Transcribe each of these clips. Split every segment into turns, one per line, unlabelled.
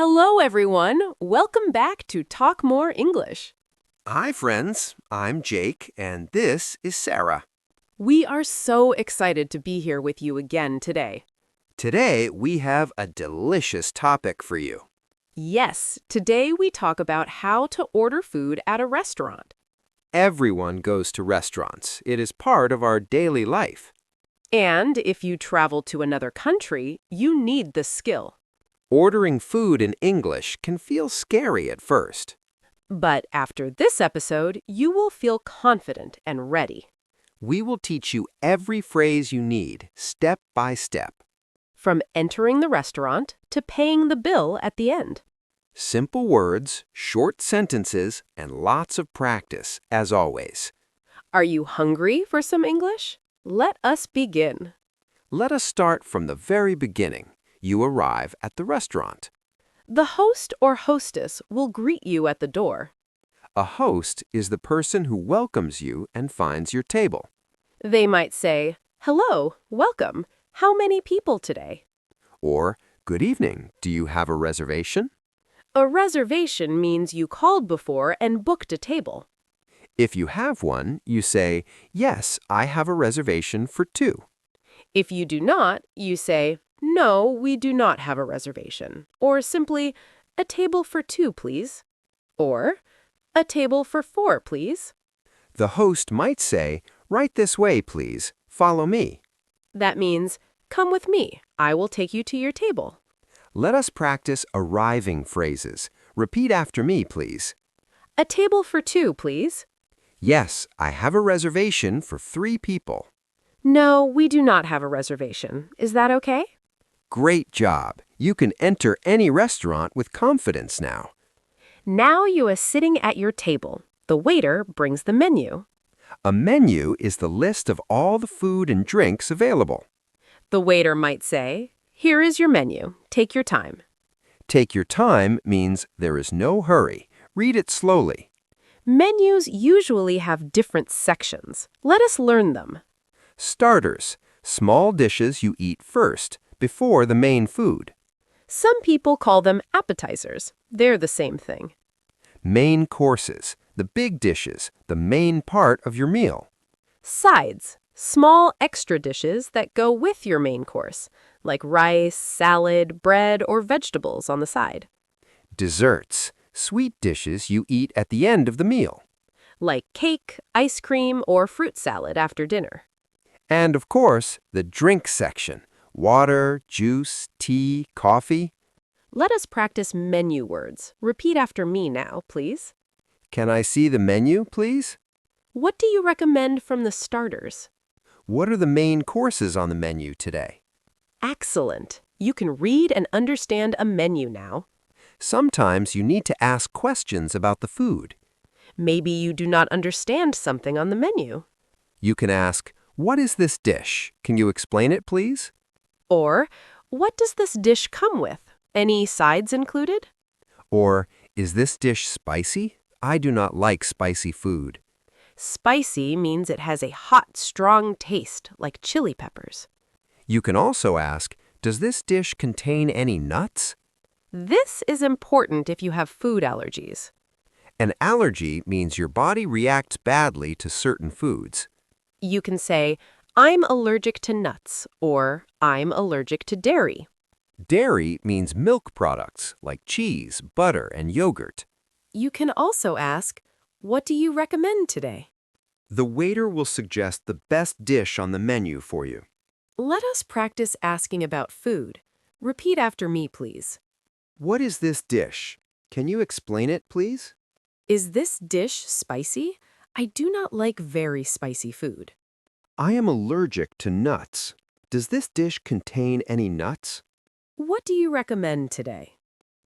Hello, everyone. Welcome back to Talk More English.
Hi, friends. I'm Jake, and this is Sarah.
We are so excited to be here with you again today.
Today, we have a delicious topic for you.
Yes, today we talk about how to order food at a restaurant.
Everyone goes to restaurants. It is part of our daily life.
And if you travel to another country, you need this skill.
Ordering food in English can feel scary at first.
But after this episode, you will feel confident and ready.
We will teach you every phrase you need, step by step.
From entering the restaurant to paying the bill at the end.
Simple words, short sentences, and lots of practice, as always.
Are you hungry for some English? Let us begin.
Let us start from the very beginning. You arrive at the restaurant.
The host or hostess will greet you at the door.
A host is the person who welcomes you and finds your table.
They might say, "Hello, welcome. How many people today?"
Or, good evening, do you have a reservation?
A reservation means you called before and booked a table.
If you have one, you say, yes, I have a reservation for two.
If you do not, you say, "No, we do not have a reservation." Or simply, "A table for two, please." Or, "A table for four, please."
The host might say, right this way, please. Follow me.
That means, "Come with me. I will take you to your table."
Let us practice arriving phrases. Repeat after me, please.
"A table for two, please."
Yes, I have a reservation for 3 people.
"No, we do not have a reservation. Is that okay?"
Great job. You can enter any restaurant with confidence now.
Now you are sitting at your table. The waiter brings the menu.
A menu is the list of all the food and drinks available.
The waiter might say, "Here is your menu. Take your time."
Take your time means there is no hurry. Read it slowly.
Menus usually have different sections. Let us learn them.
Starters, small dishes you eat first, before the main food.
Some people call them appetizers. They're the same thing.
Main courses, the big dishes, the main part of your meal.
Sides, small extra dishes that go with your main course, like rice, salad, bread, or vegetables on the side.
Desserts, sweet dishes you eat at the end of the meal.
Like cake, ice cream, or fruit salad after dinner.
And of course, the drink section. Water, juice, tea, coffee.
Let us practice menu words. Repeat after me now, please.
Can I see the menu, please?
What do you recommend from the starters?
What are the main courses on the menu today?
Excellent. You can read and understand a menu now.
Sometimes you need to ask questions about the food.
Maybe you do not understand something on the menu.
You can ask, what is this dish? Can you explain it, please?
Or, what does this dish come with? Any sides included?
Or, is this dish spicy? I do not like spicy food.
Spicy means it has a hot, strong taste, like chili peppers.
You can also ask, does this dish contain any nuts?
This is important if you have food allergies.
An allergy means your body reacts badly to certain foods.
You can say, "I'm allergic to nuts," or "I'm allergic to dairy."
Dairy means milk products like cheese, butter, and yogurt.
You can also ask, "What do you recommend today?"
The waiter will suggest the best dish on the menu for you.
Let us practice asking about food. Repeat after me, please.
What is this dish? Can you explain it, please?
Is this dish spicy? I do not like very spicy food.
I am allergic to nuts. Does this dish contain any nuts?
What do you recommend today?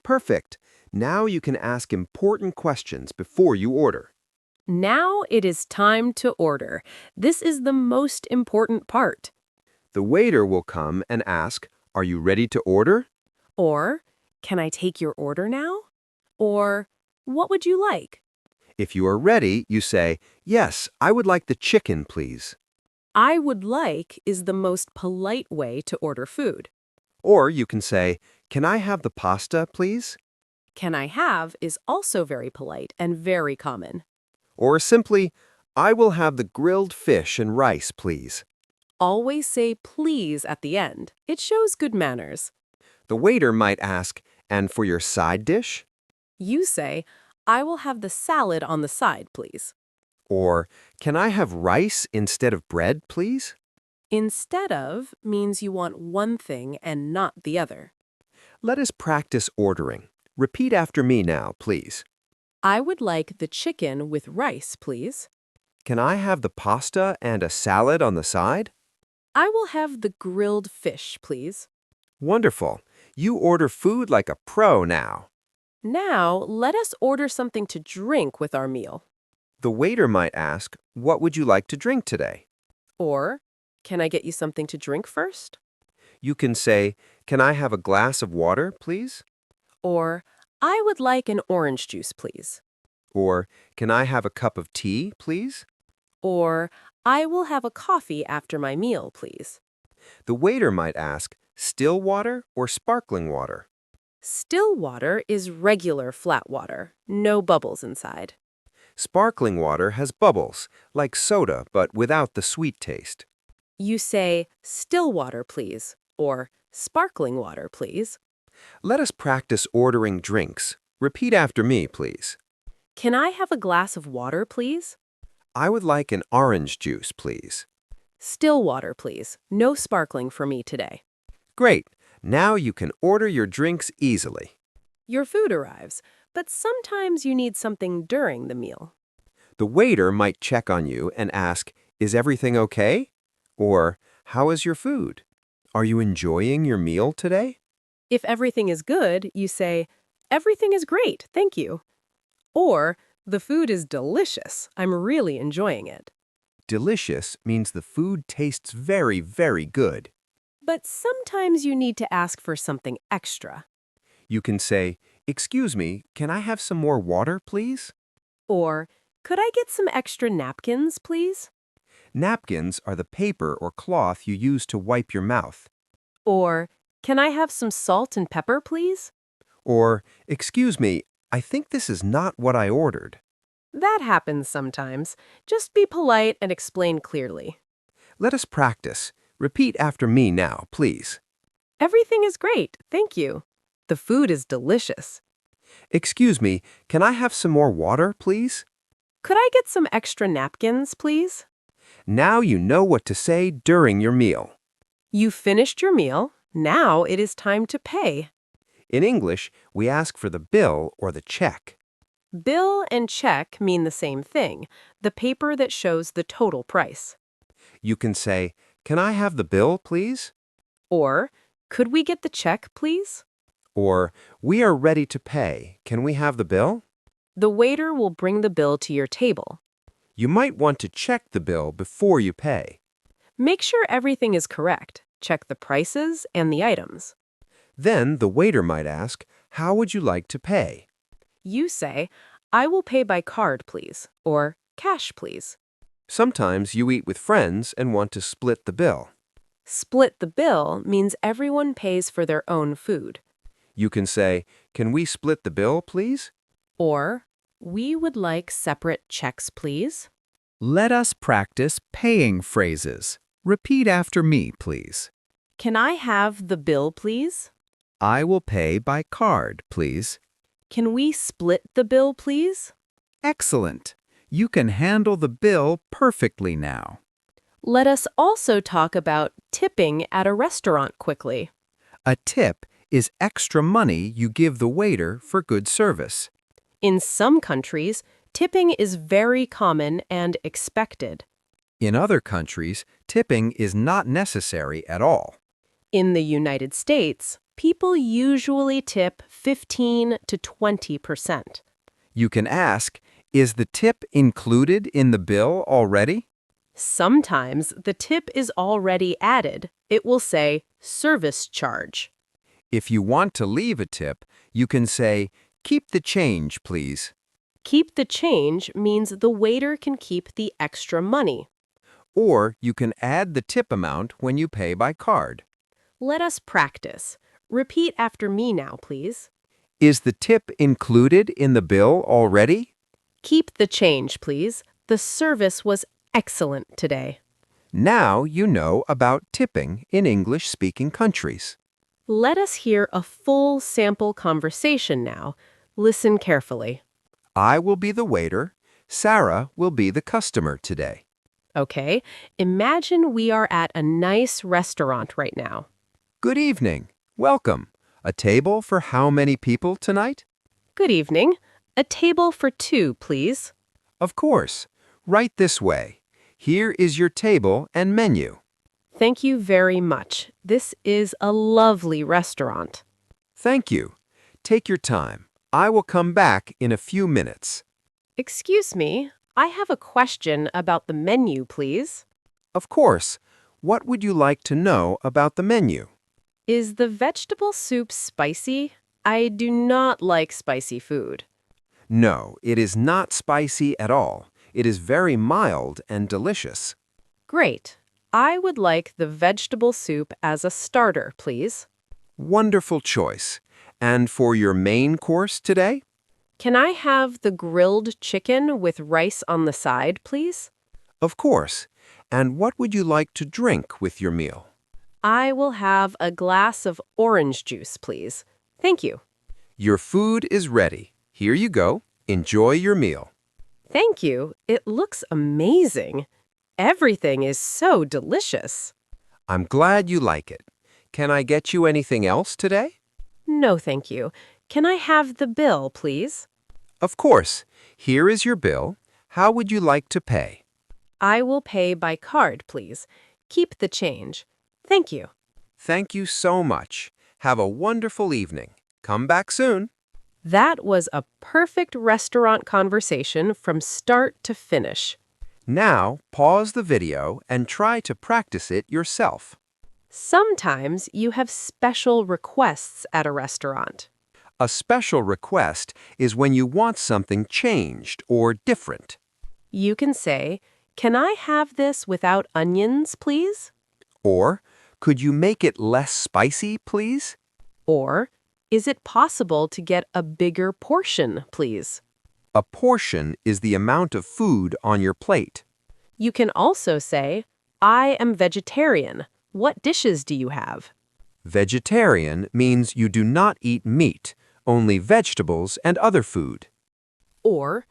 Perfect. Now you can ask important questions before you order.
Now it is time to order. This is the most important part.
The waiter will come and ask, are you ready to order?
Or, "Can I take your order now?" Or, "What would you like?"
If you are ready, you say, yes, I would like the chicken, please.
"I would like" is the most polite way to order food.
Or you can say, can I have the pasta, please?
Can I have is also very polite and very common.
Or simply, I will have the grilled fish and rice, please.
Always say please at the end. It shows good manners.
The waiter might ask, and for your side dish?
You say, I will have the salad on the side, please.
Or, can I have rice instead of bread, please?
Instead of means you want one thing and not the other.
Let us practice ordering. Repeat after me now, please.
I would like the chicken with rice, please.
Can I have the pasta and a salad on the side?
I will have the grilled fish, please.
Wonderful. You order food like a pro now.
Now, let us order something to drink with our meal.
The waiter might ask, what would you like to drink today?
Or, can I get you something to drink first?
You can say, can I have a glass of water, please?
Or, I would like an orange juice, please.
Or, can I have a cup of tea, please?
Or, I will have a coffee after my meal, please.
The waiter might ask, still water or sparkling water?
Still water is regular flat water, no bubbles inside.
Sparkling water has bubbles, like soda but without the sweet taste.
You say, still water, please, or sparkling water, please.
Let us practice ordering drinks. Repeat after me, please.
Can I have a glass of water, please?
I would like an orange juice, please.
Still water, please. No sparkling for me today.
Great. Now you can order your drinks easily.
Your food arrives, but sometimes you need something during the meal.
The waiter might check on you and ask, is everything okay? Or, how is your food? Are you enjoying your meal today?
If everything is good, you say, everything is great, thank you. Or, the food is delicious, I'm really enjoying it.
Delicious means the food tastes very, very good.
But sometimes you need to ask for something extra.
You can say, excuse me, can I have some more water, please?
Or, could I get some extra napkins, please?
Napkins are the paper or cloth you use to wipe your mouth.
Or, can I have some salt and pepper, please?
Or, excuse me, I think this is not what I ordered.
That happens sometimes. Just be polite and explain clearly.
Let us practice. Repeat after me now, please.
Everything is great, thank you. The food is delicious.
Excuse me, can I have some more water, please?
Could I get some extra napkins, please?
Now you know what to say during your meal.
You finished your meal. Now it is time to pay.
In English, we ask for the bill or the check.
Bill and check mean the same thing, the paper that shows the total price.
You can say, can I have the bill, please?
Or, could we get the check, please?
Or, we are ready to pay. Can we have the bill?
The waiter will bring the bill to your table.
You might want to check the bill before you pay.
Make sure everything is correct. Check the prices and the items.
Then the waiter might ask, how would you like to pay?
You say, I will pay by card, please, or cash, please.
Sometimes you eat with friends and want to split the bill.
Split the bill means everyone pays for their own food.
You can say, can we split the bill, please?
Or, we would like separate checks, please.
Let us practice paying phrases. Repeat after me, please.
Can I have the bill, please?
I will pay by card, please.
Can we split the bill, please?
Excellent. You can handle the bill perfectly now.
Let us also talk about tipping at a restaurant quickly.
A tip is extra money you give the waiter for good service.
In some countries, tipping is very common and expected.
In other countries, tipping is not necessary at all.
In the United States, people usually tip 15 to 20%.
You can ask, is the tip included in the bill already?
Sometimes the tip is already added. It will say service charge.
If you want to leave a tip, you can say, keep the change, please.
Keep the change means the waiter can keep the extra money.
Or you can add the tip amount when you pay by card.
Let us practice. Repeat after me now, please.
Is the tip included in the bill already?
Keep the change, please. The service was excellent today.
Now you know about tipping in English-speaking countries.
Let us hear a full sample conversation now. Listen carefully.
I will be the waiter. Sarah will be the customer today.
Okay, imagine we are at a nice restaurant right now.
Good evening. Welcome. A table for how many people tonight?
Good evening. A table for two, please.
Of course. Right this way. Here is your table and menu.
Thank you very much. This is a lovely restaurant.
Thank you. Take your time. I will come back in a few minutes.
Excuse me, I have a question about the menu, please.
Of course. What would you like to know about the menu?
Is the vegetable soup spicy? I do not like spicy food.
No, it is not spicy at all. It is very mild and delicious.
Great. I would like the vegetable soup as a starter, please.
Wonderful choice. And for your main course today?
Can I have the grilled chicken with rice on the side, please?
Of course. And what would you like to drink with your meal?
I will have a glass of orange juice, please. Thank you.
Your food is ready. Here you go. Enjoy your meal.
Thank you. It looks amazing. Everything is so delicious.
I'm glad you like it. Can I get you anything else today?
No, thank you. Can I have the bill, please?
Of course. Here is your bill. How would you like to pay?
I will pay by card, please. Keep the change. Thank you.
Thank you so much. Have a wonderful evening. Come back soon.
That was a perfect restaurant conversation from start to finish.
Now, pause the video and try to practice it yourself.
Sometimes you have special requests at a restaurant.
A special request is when you want something changed or different.
You can say, "Can I have this without onions, please?"
Or, could you make it less spicy, please?
Or, "Is it possible to get a bigger portion, please?"
A portion is the amount of food on your plate.
You can also say, "I am vegetarian. What dishes do you have?"
Vegetarian means you do not eat meat, only vegetables and other food.
Or,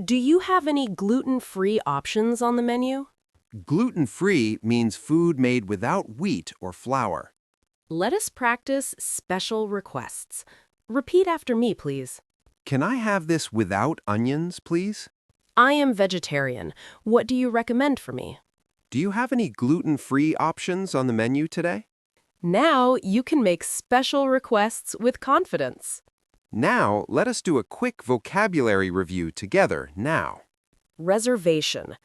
"Do you have any gluten-free options on the menu?"
Gluten-free means food made without wheat or flour.
Let us practice special requests. Repeat after me, please.
Can I have this without onions, please?
I am vegetarian. What do you recommend for me?
Do you have any gluten-free options on the menu today?
Now you can make special requests with confidence.
Now, let us do a quick vocabulary review together now.
Reservation.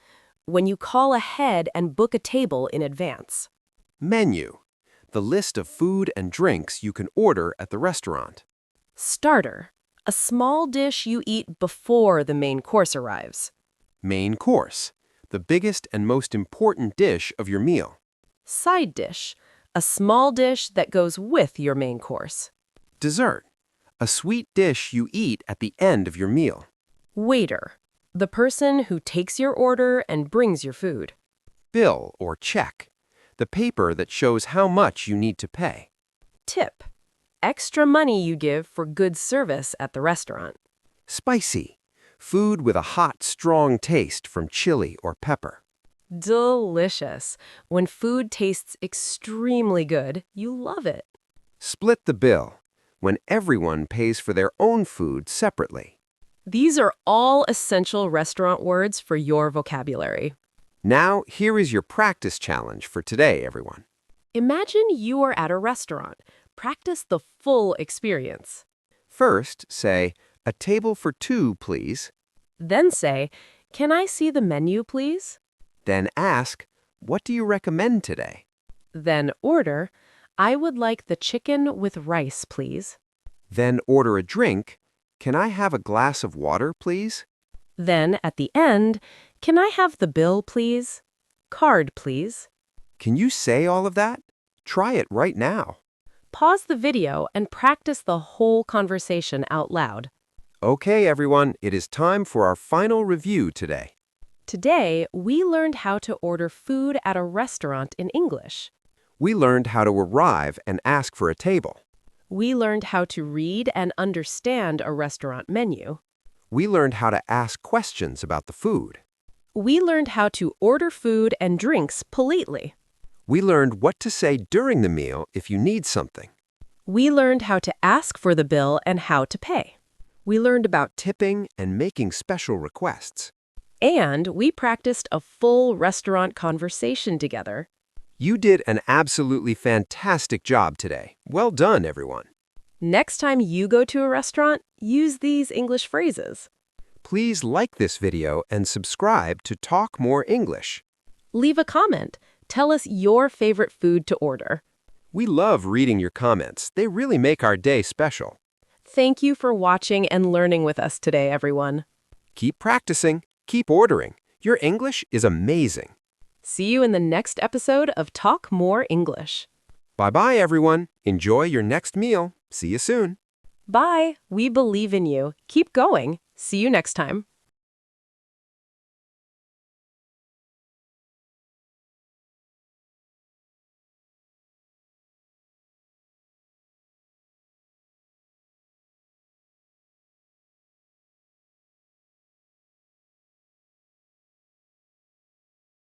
When you call ahead and book a table in advance.
Menu. The list of food and drinks you can order at the restaurant.
Starter. A small dish you eat before the main course arrives.
Main course. The biggest and most important dish of your meal.
Side dish. A small dish that goes with your main course.
Dessert. A sweet dish you eat at the end of your meal.
Waiter. The person who takes your order and brings your food.
Bill or check. The paper that shows how much you need to pay.
Tip. Extra money you give for good service at the restaurant.
Spicy. Food with a hot, strong taste from chili or pepper.
Delicious. When food tastes extremely good, you love it.
Split the bill. When everyone pays for their own food separately.
These are all essential restaurant words for your vocabulary.
Now, here is your practice challenge for today, everyone.
Imagine you are at a restaurant. Practice the full experience.
First, say, "A table for two, please."
Then say, "Can I see the menu, please?"
Then ask, "What do you recommend today?"
Then order, "I would like the chicken with rice, please."
Then order a drink. "Can I have a glass of water, please?"
Then, at the end, "Can I have the bill, please?" Card, please.
Can you say all of that? Try it right now.
pause the video and practice the whole conversation out loud.
Okay, everyone, it is time for our final review today.
Today, we learned how to order food at a restaurant in English.
We learned how to arrive and ask for a table.
We learned how to read and understand a restaurant menu.
We learned how to ask questions about the food.
We learned how to order food and drinks politely.
We learned what to say during the meal if you need something.
We learned how to ask for the bill and how to pay.
We learned about tipping and making special requests.
And we practiced a full restaurant conversation together.
You did an absolutely fantastic job today. Well done, everyone.
Next time you go to a restaurant, use these English phrases.
Please like this video and subscribe to Talk More English.
Leave a comment. Tell us your favorite food to order.
We love reading your comments. They really make our day special.
Thank you for watching and learning with us today, everyone.
Keep practicing. Keep ordering. Your English is amazing.
See you in the next episode of Talk More English.
Bye-bye, everyone. Enjoy your next meal. See you soon.
Bye. We believe in you. Keep going. See you next time.